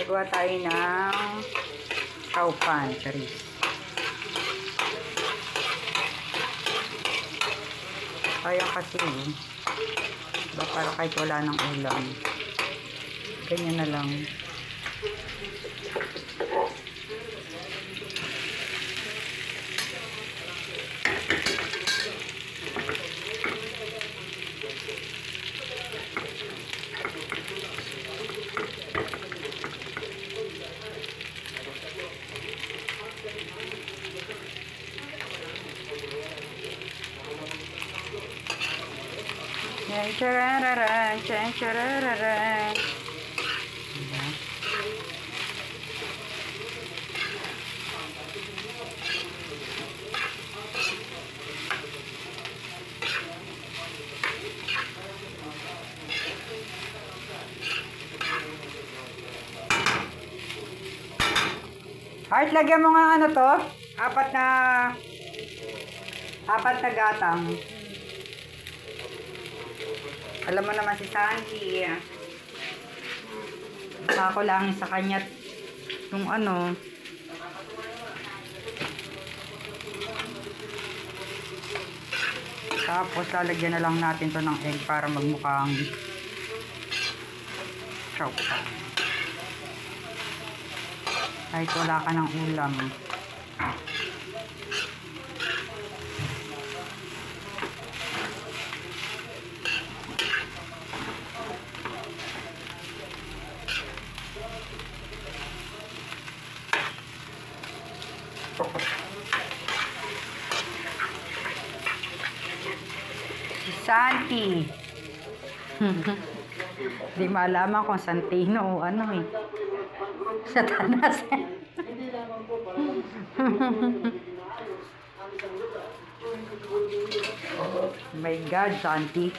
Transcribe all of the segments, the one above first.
Nagawa tayo ng kaupan, Charis. Kaya kasi, diba, para kahit wala ng ulam. Ganyan na lang. Yan, charararan, chan, charararan. Diba? Heart, lagyan mo nga ano to? Apat na gatang. Alam mo naman si Sandy. Ako lang sa kanya yung ano. Tapos lalagyan na lang natin to ng egg para magmukhang chowpan. Kahit wala ka ng ulam. Si Santi. Di malaman kung Santino o ano eh. Satanas. My God, Santi.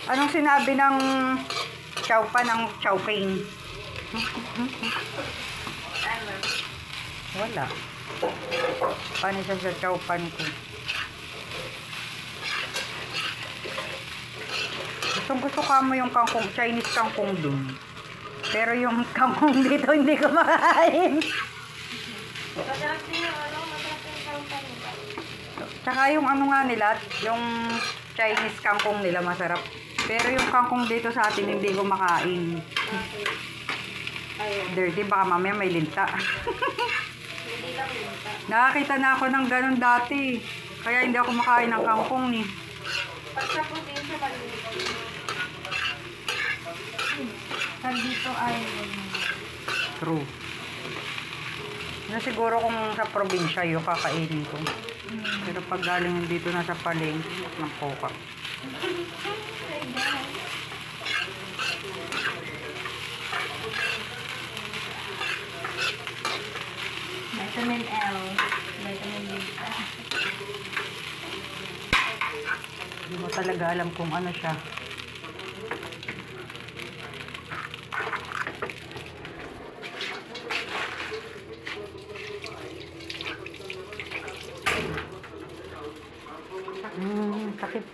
Anong sinabi ng chowpan ng chowking? Wala. Paano siya sa chowpan ko? Gusto ka mo yung kangkong, Chinese kangkong dun. Pero yung kangkong dito hindi ko makain. Tsaka yung ano nga nila, yung Chinese kangkong nila masarap. Pero yung kangkong dito sa atin hindi ko makain. Dirty, baka mamaya may linta. Nakakita na ako ng ganun dati. Kaya hindi ako makain ng kangkong ni. Pagka po din siya maliit. Pag dito ay True. Na siguro kung sa probinsya yung kakainin ko. Pero pag galing dito na sa palengke, ng coca. vitamin L, vitamin D. Hindi mo talaga alam kung ano siya. Sakit.